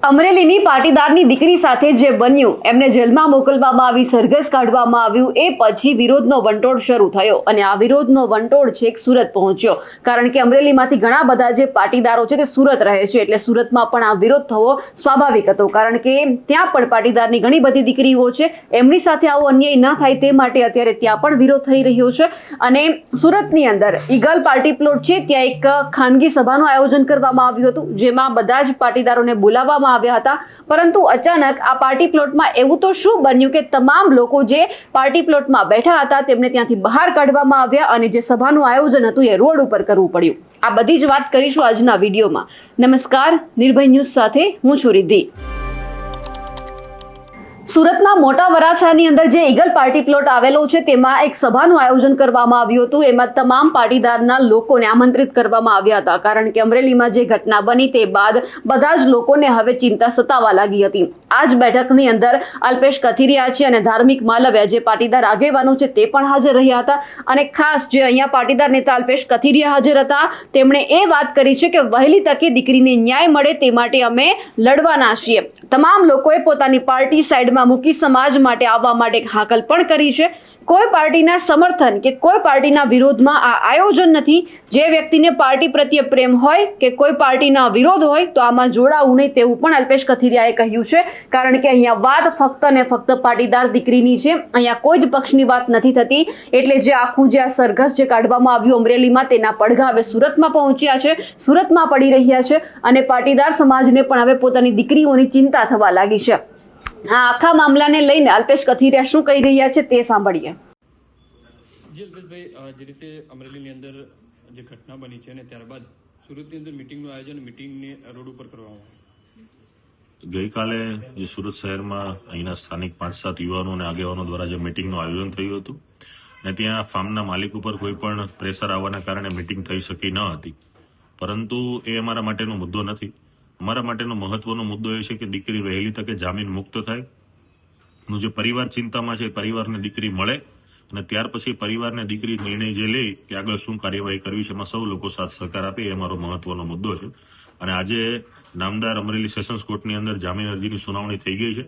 અમરેલીની પાટીદારની દીકરી સાથે જે બન્યું, એમને જેલમાં મોકલવામાં આવી, સરઘસ કાઢવામાં આવ્યું, એ પછી વિરોધનો વંટોળ શરૂ થયો અને આ વિરોધનો વંટોળ છેક સુરત પહોંચ્યો. કારણ કે અમરેલીમાંથી ઘણા બધા જે પાટીદારો છે તે સુરત રહે છે, એટલે સુરતમાં પણ આ વિરોધ થવો સ્વાભાવિક હતો. કારણ કે ત્યાં પણ પાટીદારની ઘણી બધી દીકરીઓ છે, એમની સાથે આવો અન્યાય ન થાય તે માટે અત્યારે ત્યાં પણ વિરોધ થઈ રહ્યો છે. અને સુરતની અંદર ઈગલ પાર્ટી પ્લોટ છે, ત્યાં એક ખાનગી સભાનું આયોજન કરવામાં આવ્યું હતું, જેમાં બધા જ પાટીદારોને બોલાવવામાં આવ્યા હતા. પરંતુ અચાનક આ પાર્ટી પ્લોટમાં એવું તો શું બન્યું કે તમામ લોકો જે પાર્ટી પ્લોટમાં બેઠા હતા તેમને ત્યાંથી બહાર કાઢવામાં આવ્યા અને જે સભાનું આયોજન હતું એ રોડ ઉપર કરવું પડ્યું. આ બધી જ વાત કરીશું આજના વિડીયોમાં. નમસ્કાર, નિર્ભય ન્યૂઝ સાથે હું છું રિદ્ધિ. સુરતના મોટા વરાછાની અંદર જે ઈગલ પાર્ટી પ્લોટ આવેલો છે તેમાં એક સભાનું આયોજન કરવામાં આવ્યું હતું. એમાં તમામ પાટીદારના લોકોને આમંત્રિત કરવામાં આવ્યા હતા. કારણ કે અમરેલીમાં જે ઘટના બની તે બાદ બધા જ લોકોને હવે ચિંતા સતાવા લાગી હતી. આ જ બેઠકની અંદર અલ્પેશ કથિરિયા છે અને ધાર્મિક માલવ્યા જે પાટીદાર આગેવાનો છે તે પણ હાજર રહ્યા હતા. અને ખાસ જે અહીંયા પાટીદાર નેતા અલ્પેશ કથિરિયા હાજર હતા, તેમણે એ વાત કરી છે કે વહેલી તકે દીકરીને ન્યાય મળે તે માટે અમે લડવાના છીએ. તમામ લોકોએ પોતાની પાર્ટી સાઈડમાં મૂકી સમાજ માટે આવવા માટે હાકલ પણ કરી છે. કોઈ પાર્ટીના સમર્થન કે કોઈ પાર્ટીના વિરોધમાં આ આયોજન નથી. જે વ્યક્તિને પાર્ટી પ્રત્યે પ્રેમ હોય કે કોઈ પાર્ટીના વિરોધ હોય તો આમાં જોડાવું નહીં, તેવું પણ અલ્પેશ કથિરિયાએ કહ્યું છે. કારણ કે અહીંયા વાત ફક્ત ને ફક્ત પાટીદાર દીકરીની છે, અહીંયા કોઈ જ પક્ષની વાત નથી થતી. એટલે જે આખું જે આ સરઘસ જે કાઢવામાં આવ્યું અમરેલીમાં, તેના પડઘા હવે સુરતમાં પહોંચ્યા છે, સુરતમાં પડી રહ્યા છે. અને પાટીદાર સમાજને પણ હવે પોતાની દીકરીઓની ચિંતા થવા લાગી છે. આ આખા મામલાને લઈને અલ્પેશ કથિરિયા શું કહી રહ્યા છે તે સાંભળીએ. જી અલ્પેશભાઈ, જે રીતે અમરેલીની અંદર જે ઘટના બની છે અને ત્યારબાદ સુરતની અંદર મિટિંગનું આયોજન મિટિંગને રોડ ઉપર કરવામાં આવ્યું. ગઈકાલે જે સુરત શહેરમાં અહીંના સ્થાનિક 5-7 યુવાનો અને આગેવાનો દ્વારા જે મિટિંગનું આયોજન થયું હતું અને ત્યાં ફાર્મના માલિક ઉપર કોઈ પણ પ્રેશર આવવાના કારણે મિટિંગ થઈ શકી ન હતી. પરંતુ એ અમારા માટેનો મુદ્દો નથી. અમારા માટેનો મહત્વનો મુદ્દો એ છે કે દીકરી વહેલી તકે જામીન મુક્ત થાય. નું જે પરિવાર ચિંતામાં છે, પરિવારને દીકરી મળે અને ત્યાર પછી પરિવારને દીકરી નિર્ણય જે લે કે આગળ શું કાર્યવાહી કરવી છે, એમાં સૌ લોકો સાથ સહકાર આપે, એ અમારો મહત્વનો મુદ્દો છે. અને આજે નામદાર અમરેલી સેશન્સ કોર્ટની અંદર જામીન અરજીની સુનાવણી થઈ ગઈ છે.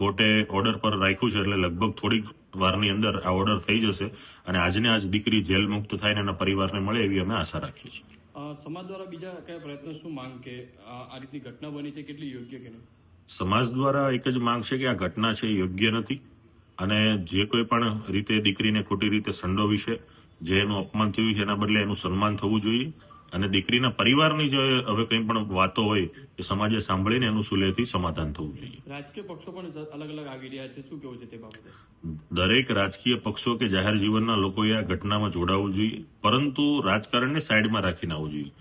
કોર્ટે ઓર્ડર પર રાખ્યું છે, એટલે લગભગ થોડીક વારની અંદર આ ઓર્ડર થઈ જશે અને આજને આજ દીકરી જેલ મુક્ત થાય ને એના પરિવારને મળે એવી અમે આશા રાખીએ છીએ. સમાજ દ્વારા બીજા કયા પ્રયત્નો, શું માંગ કે આ રીતની ઘટના બની છે કેટલી યોગ્ય કે નહીં? સમાજ દ્વારા એક જ માંગ છે કે આ ઘટના છે એ યોગ્ય નથી અને જે કોઈ પણ રીતે દીકરીને ખોટી રીતે સંડોવી છે, જે એનું અપમાન થયું છે, એના બદલે એનું સન્માન થવું જોઈએ. અને દીકરીના પરિવારની જે હવે કંઈ પણ વાતો હોય એ સમાજે સાંભળીને એનું સુલેહથી સમાધાન થવું જોઈએ. રાજકીય પક્ષો પણ અલગ અલગ આવી રહ્યા છે, શું કેવું છે તે બાબતે? દરેક રાજકીય પક્ષો કે જાહેર જીવનના લોકોએ આ ઘટનામાં જોડાવું જોઈએ, પરંતુ રાજકારણને સાઈડમાં રાખીને આવવું જોઈએ.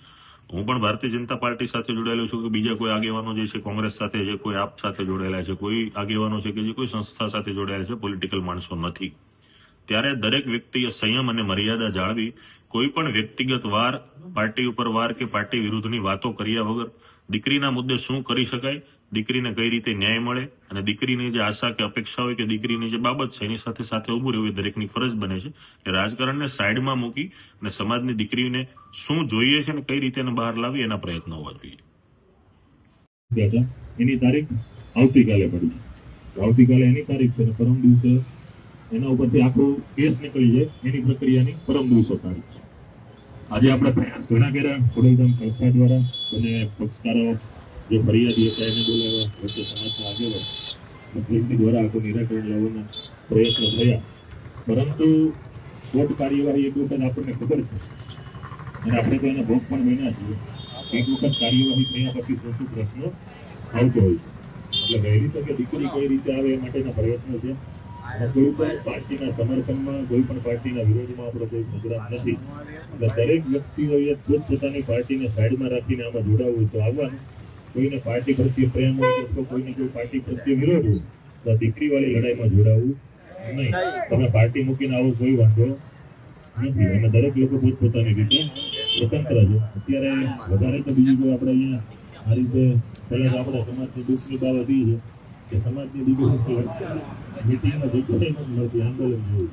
હું પણ ભારતીય જનતા પાર્ટી સાથે જોડાયેલો છું કે બીજા કોઈ આગેવાનો જે છે કોંગ્રેસ સાથે છે, કોઈ આપ સાથે જોડાયેલા છે, કોઈ આગેવાનો છે કે જે કોઈ સંસ્થા સાથે જોડાયેલા છે, પોલિટિકલ માણસો નથી. ત્યારે દરેક વ્યક્તિએ સંયમ અને મર્યાદા જાળવી કોઈ પણ વ્યક્તિગત વાર, પાર્ટી ઉપર વાર કે પાર્ટી વિરુદ્ધની વાતો કર્યા વગર દીકરીના મુદ્દે શું કરી શકાય, દીકરીને કઈ રીતે ન્યાય મળે અને દીકરીની જે આશા કે અપેક્ષા હોય કે દીકરીની જે બાબત છે એની સાથે સાથે ઉભું રહેવું એ દરેકની ફરજ બને છે. કે રાજકારણને સાઈડમાં મૂકી અને સમાજની દીકરીને શું જોઈએ છે અને કઈ રીતે એને બહાર લાવી એના પ્રયત્નો હોવા જોઈએ. એની તારીખ આવતીકાલે પડી છે. આવતીકાલે એની તારીખ છે, પરમ દિવસે એના ઉપરથી આખો કેસ નીકળી જાય, એની પ્રક્રિયાની પરમ દિવસો તારીખ છે. આજે આપણે પ્રયાસ ઘણા કર્યા, ખોડલધામ સંસ્થા દ્વારા અને પક્ષકારો જે ફરિયાદી હતા એને બોલાવ્યા, વચ્ચે સમાજના આગેવાનો મધ્યસ્થી દ્વારા આખું નિરાકરણ લાવવાના પ્રયત્નો થયા. પરંતુ કોર્ટ કાર્યવાહી એક વખત આપણને ખબર છે અને આપણે તો એના ભોગ પણ બન્યા છીએ. એક વખત કાર્યવાહી થયા પછી શું પ્રશ્નો આવતો હોય છે. એટલે વહેલી તકે દીકરી કઈ રીતે આવે એ માટેના પ્રયત્નો છે. કોઈ પણ પાર્ટીના સમર્થનમાં, કોઈ પણ પાર્ટીના વિરોધમાં આપણો કોઈ પ્રોગ્રામ નથી. એટલે દરેક વ્યક્તિઓએ પોતપોતાની પાર્ટીને સાઈડમાં રાખીને આમાં જોડાવવું તો આવવાનું. કોઈને પાર્ટી પ્રત્યે પ્રેમ હોય તો કોઈને કોઈ પાર્ટી પ્રત્યે વિરોધ હોય તો દીકરીવાળી લડાઈમાં જોડાવવું નહીં. તમે પાર્ટી મૂકીને આવો કોઈ વાંધો નથી. અને દરેક લોકો પોતપોતાની રીતે સ્વતંત્ર છે. અત્યારે વધારે તો બીજું કોઈ આપણે અહીંયા આ રીતે પહેલાં આપણે સમાજની દુઃખની બાબત એ છે કે સમાજની દીકરી મિટિંગમાં જગ્યાએ નથી મળતી, આંદોલન જેવું.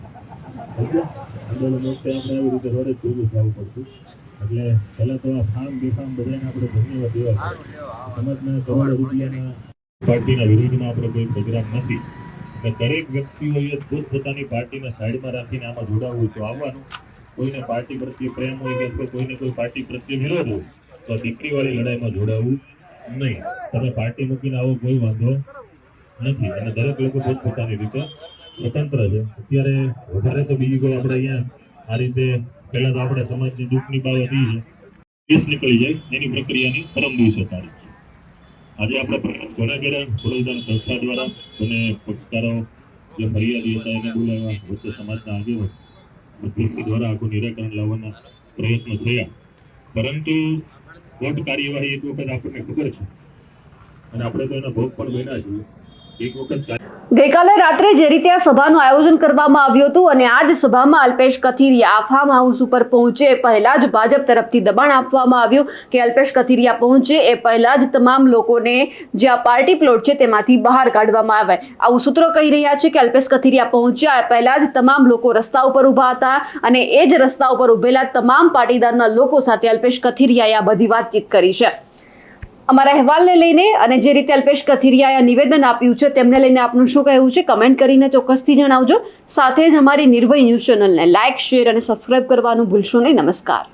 આંદોલન વખતે આપણે આવી રીતે રોડે જ ભેગું થવું પડતું. એટલે પહેલા તો આ ફાર્મ બેફામ બધાને આપણે ધન્યવાદ દેવા પડે. સમાજના કરોડો રૂપિયાના પાર્ટીના વિરોધમાં આપણે કોઈ પ્રોગ્રામ નથી. એટલે દરેક વ્યક્તિઓએ પોતપોતાની પાર્ટીને સાઈડમાં રાખીને આમાં જોડાવવું તો આવવાનું. કોઈને પાર્ટી પ્રત્યે પ્રેમ હોય કે કોઈને કોઈ પાર્ટી પ્રત્યે વિરોધ હોય તો દીકરીવાળી લડાઈમાં જોડાવવું નહીં. તમે પાર્ટી મૂકીને આવો કોઈ વાંધો નથી. અને દરેક લોકો પોતપોતાની રીતે સ્વતંત્ર છે. અત્યારે વધારે તો બીજી કોઈ આપણે અહીંયા આ રીતે પહેલા તો આપણે સમાજની દુઃખની બાબત એ છે કેસ નીકળી જાય એની પ્રક્રિયાની પરમ દિવસે તારીખ. આજે આપણે પ્રયાસ ઘણા કર્યા વડોદરા સંસ્થા દ્વારા અને પક્ષકારો જે ફરિયાદી હતા એને બોલાવ્યા, વચ્ચે સમાજના આગેવાનો મધ્યસ્થી દ્વારા આખું નિરાકરણ લાવવાના પ્રયત્નો થયા. પરંતુ કોર્ટ કાર્યવાહી એક વખત આપણને ખબર છે અને આપણે તો એના ભોગ પણ બન્યા છીએ. એક વખત ગઈકાલે રાત્રે જે રીતે આ સભાનું આયોજન કરવામાં આવ્યું હતું અને આ જ સભામાં અલ્પેશ કથિરિયા ફાર્મ હાઉસ ઉપર પહોંચે એ પહેલા જ ભાજપ તરફથી દબાણ આપવામાં આવ્યું કે અલ્પેશ કથિરિયા પહોંચે એ પહેલા જ તમામ લોકોને જે આ પાર્ટી પ્લોટ છે તેમાંથી બહાર કાઢવામાં આવે. આવું સૂત્રો કહી રહ્યા છે કે અલ્પેશ કથિરિયા પહોંચ્યા એ પહેલા જ તમામ લોકો રસ્તા ઉપર ઊભા હતા અને એ જ રસ્તા ઉપર ઊભેલા તમામ પાટીદારના લોકો સાથે અલ્પેશ કથિરિયાએ આ બધી વાતચીત કરી છે. અમારા અહેવાલને લઈને અને જે રીતે અલ્પેશ કથિરિયાએ નિવેદન આપ્યું છે તેમને લઈને આપનું શું કહેવું છે કમેન્ટ કરીને ચોક્કસથી જણાવજો. સાથે જ અમારી નિર્ભય ન્યૂઝ ચેનલને લાઇક, શેર અને સબસ્ક્રાઇબ કરવાનું ભૂલશો નહીં. નમસ્કાર.